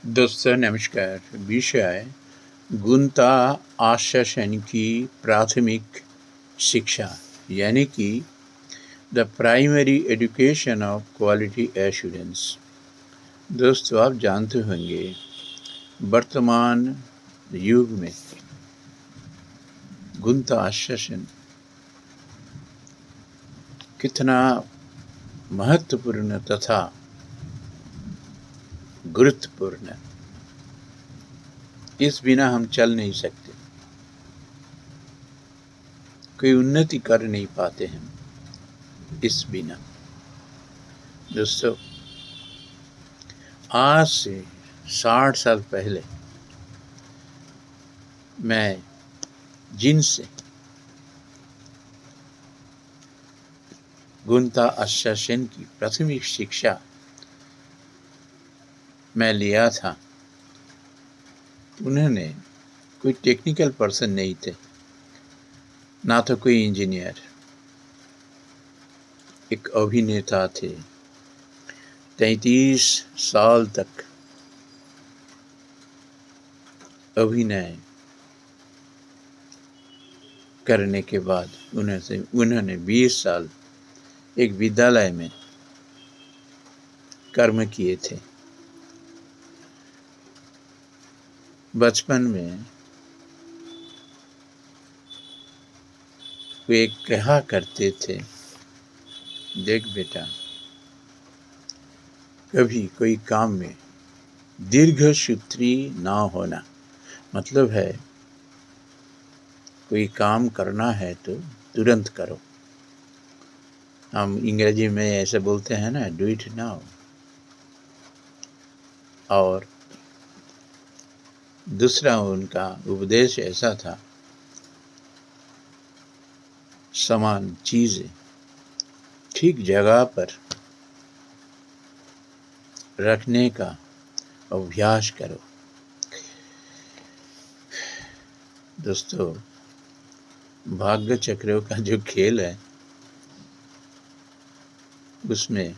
दोस्तों नमस्कार। विषय गुणता आश्वासन की प्राथमिक शिक्षा यानी कि the primary education of quality assurance. दोस्तों आप जानते होंगे वर्तमान युग में गुणता आश्वासन कितना महत्वपूर्ण तथा गुरुत्वपूर्ण, इस बिना हम चल नहीं सकते, कोई उन्नति कर नहीं पाते हैं इस बिना। दोस्तों आज से 60 साल पहले मैं जिनसे गुणता आश्वासन की प्राथमिक शिक्षा मैं लिया था, उन्होंने कोई टेक्निकल पर्सन नहीं थे, ना तो कोई इंजीनियर, एक अभिनेता थे। 33 साल तक अभिनय करने के बाद उन्होंने 20 साल एक विद्यालय में कर्म किए थे। बचपन में वे कहा करते थे, देख बेटा, कभी कोई काम में दीर्घसूत्री ना होना, मतलब है कोई काम करना है तो तुरंत करो। हम अंग्रेजी में ऐसे बोलते हैं ना, डू इट नाउ। और दूसरा उनका उपदेश ऐसा था, समान चीजें ठीक जगह पर रखने का अभ्यास करो। दोस्तों भाग्य चक्रों का जो खेल है, उसमें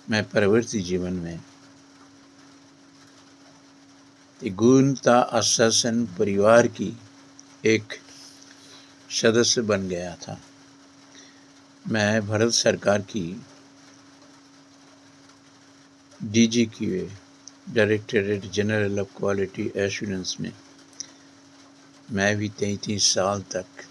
मैं परवर्ती जीवन में गुणता आश्वासन परिवार की एक सदस्य बन गया था। मैं भारत सरकार की DGQA, directorate general of quality assurance में मैं भी 33 साल तक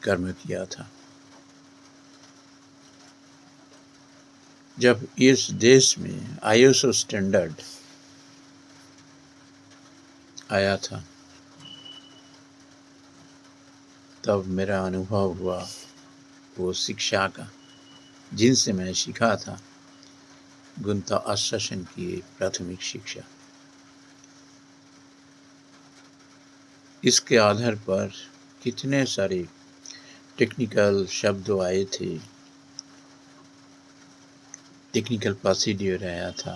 कर्म किया था। जब इस देश में ISO स्टैंडर्ड आया था, तब मेरा अनुभव हुआ वो शिक्षा का, जिनसे मैं सीखा था गुणता आश्वासन की प्राथमिक शिक्षा। इसके आधार पर कितने सारे टेक्निकल शब्द आए थे, टेक्निकल प्रोसीड्यूर आया था।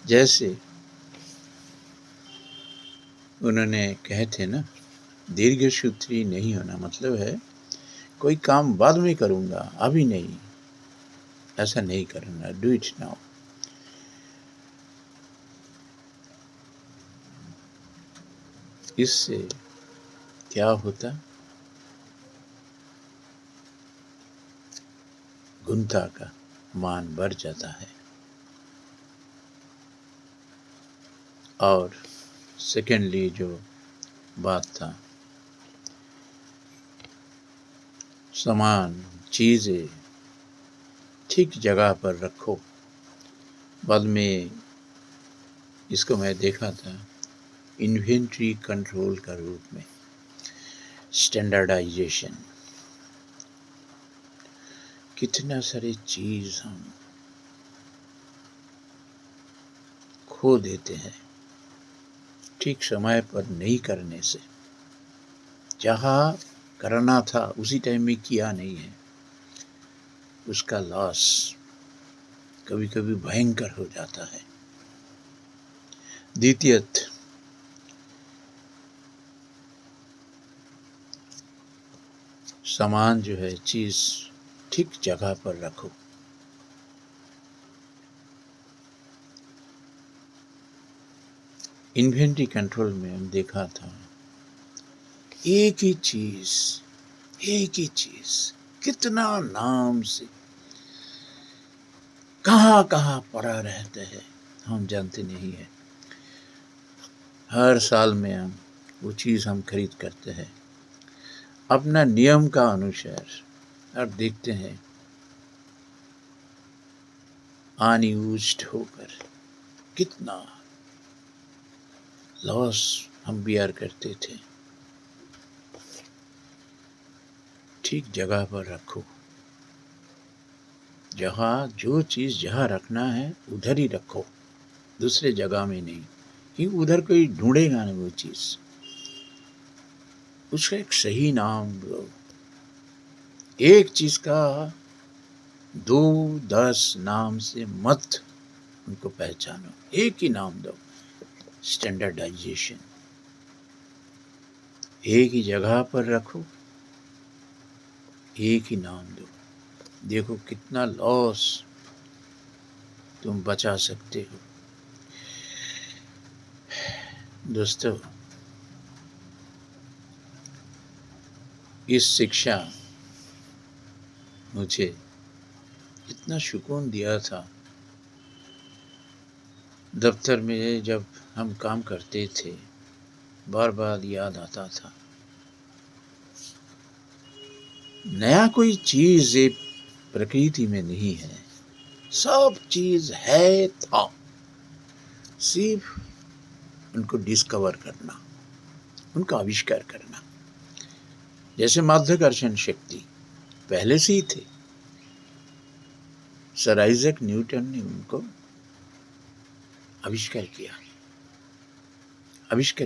जैसे उन्होंने कहे थे ना, दीर्घसूत्री नहीं होना, मतलब है कोई काम बाद में करूँगा, अभी नहीं, ऐसा नहीं करना, डू इट नाउ। इससे क्या होता, गुणता का मान बढ़ जाता है। और सेकेंडली जो बात था, सामान चीज़ें ठीक जगह पर रखो। बाद में इसको मैं देखा था इन्वेंट्री कंट्रोल का रूप में, स्टैंडर्डाइजेशन। कितना सारी चीज़ हम खो देते हैं ठीक समय पर नहीं करने से। जहाँ करना था उसी टाइम में किया नहीं है, उसका लॉस कभी कभी भयंकर हो जाता है। द्वितीयत, सामान जो है, चीज़ ठीक जगह पर रखो। इन्वेंटरी कंट्रोल में हम देखा था, एक ही चीज कितना नाम से कहाँ कहाँ पड़ा रहता है हम जानते नहीं है। हर साल में हम वो चीज़ हम खरीद करते हैं अपना नियम का अनुसार, और देखते हैं अनयूज्ड होकर कितना लॉस हम बियर करते थे। ठीक जगह पर रखो, जहाँ जो चीज़ जहाँ रखना है उधर ही रखो, दूसरे जगह में नहीं, क्योंकि उधर कोई ढूंढेगा नहीं वो चीज़। उसका एक सही नाम दो। एक चीज़ का 2-10 नाम से मत उनको पहचानो, एक ही नाम दो। स्टैंडर्डाइजेशन, एक ही जगह पर रखो, एक ही नाम दो। देखो कितना लॉस तुम बचा सकते हो। दोस्तों, इस शिक्षा मुझे इतना सुकून दिया था। दफ्तर में जब हम काम करते थे, बार बार याद आता था, नया कोई चीज़ प्रकृति में नहीं है, सब चीज़ है था, सिर्फ उनको डिस्कवर करना, उनका आविष्कार करना। जैसे माध्याकर्षण शक्ति पहले से ही थे, सर आइजैक न्यूटन ने उनको आविष्कार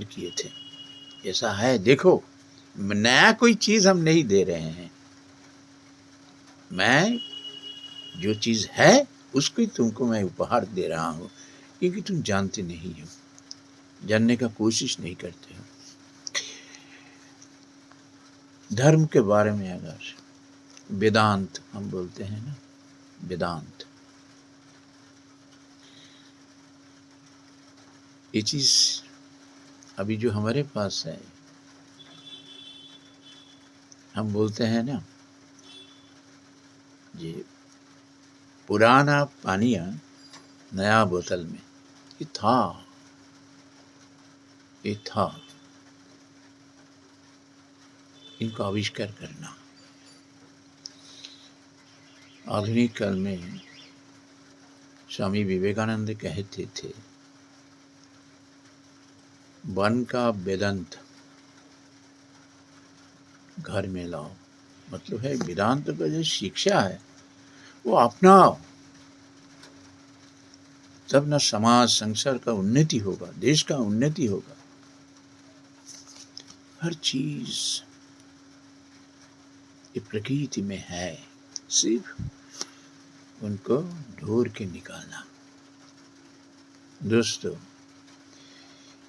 किए थे। ऐसा है, देखो नया कोई चीज हम नहीं दे रहे हैं, मैं जो चीज है उसको ही तुमको मैं उपहार दे रहा हूं, क्योंकि तुम जानते नहीं हो, जानने का कोशिश नहीं करते हो। धर्म के बारे में अगर वेदांत हम बोलते हैं ना, वेदांत, ये चीज अभी जो हमारे पास है, हम बोलते हैं ना, ये पुराना पानिया नया बोतल में, ये था इनको आविष्कार करना। आधुनिक काल में स्वामी विवेकानंद कहते थे, वन का वेदांत घर में लाओ। मतलब है वेदांत का जो शिक्षा है वो अपनाओ, तब न समाज संसार का उन्नति होगा, देश का उन्नति होगा। हर चीज ये प्रकृति में है, सिर्फ उनको ढूंढ के निकालना। दोस्तों,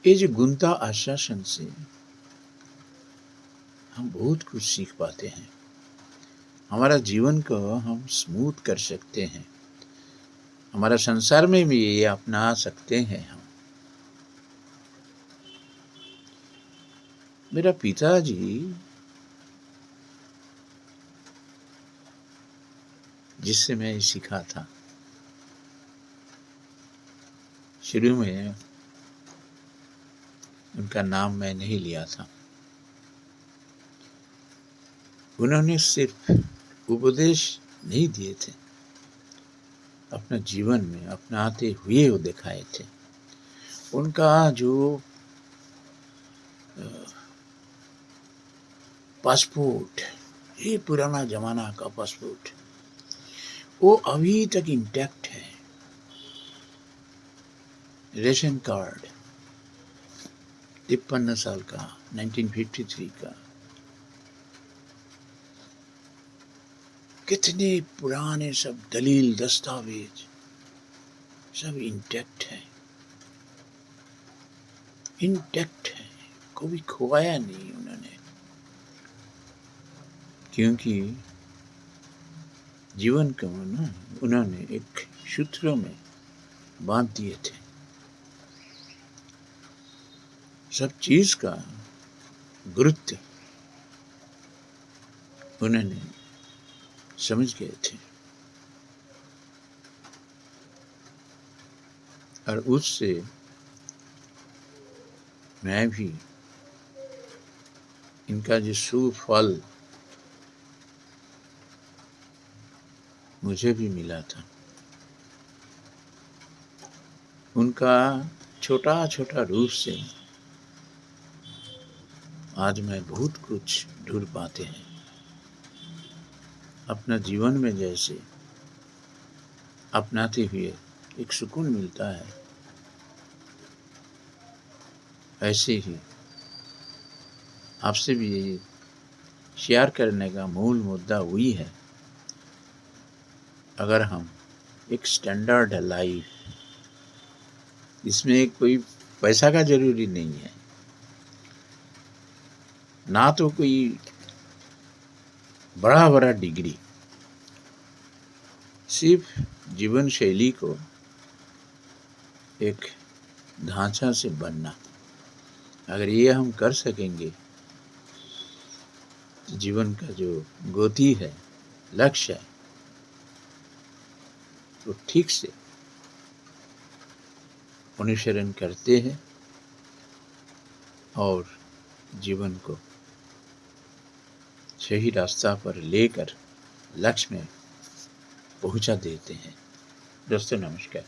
ये जो गुंता आश्वासन से हम बहुत कुछ सीख पाते हैं, हमारा जीवन को हम स्मूथ कर सकते हैं, हमारा संसार में भी ये अपना सकते हैं हम। मेरा पिताजी जिससे मैं सीखा था, शुरू में उनका नाम मैं नहीं लिया था, उन्होंने सिर्फ उपदेश नहीं दिए थे, अपना जीवन में अपनाते हुए वो दिखाए थे। उनका जो पासपोर्ट, ये पुराना जमाना का पासपोर्ट, वो अभी तक इंटैक्ट है। रेशन कार्ड 53 साल का, 1953 का, कितने पुराने सब दलील दस्तावेज सब इंटैक्ट है, कभी खोया नहीं उन्होंने, क्योंकि जीवन को ना उन्होंने एक सूत्रों में बांध दिए थे। सब चीज का गुरुत्व उन्होंने समझ गए थे और उससे मैं भी इनका जो सुफल मुझे भी मिला था, उनका छोटा छोटा रूप से आज मैं बहुत कुछ ढूंढ पाते हैं। अपना जीवन में जैसे अपनाते हुए एक सुकून मिलता है, ऐसे ही आपसे भी शेयर करने का मूल मुद्दा वही है। अगर हम एक स्टैंडर्ड लाइफ, इसमें कोई पैसा का जरूरी नहीं है, ना तो कोई बड़ा बड़ा डिग्री, सिर्फ जीवन शैली को एक ढांचा से बनना, अगर ये हम कर सकेंगे तो जीवन का जो गति है, लक्ष्य है, तो ठीक से अनुसरण करते हैं और जीवन को सही रास्ता पर लेकर लक्ष्य में पहुंचा देते हैं। दोस्तों नमस्कार।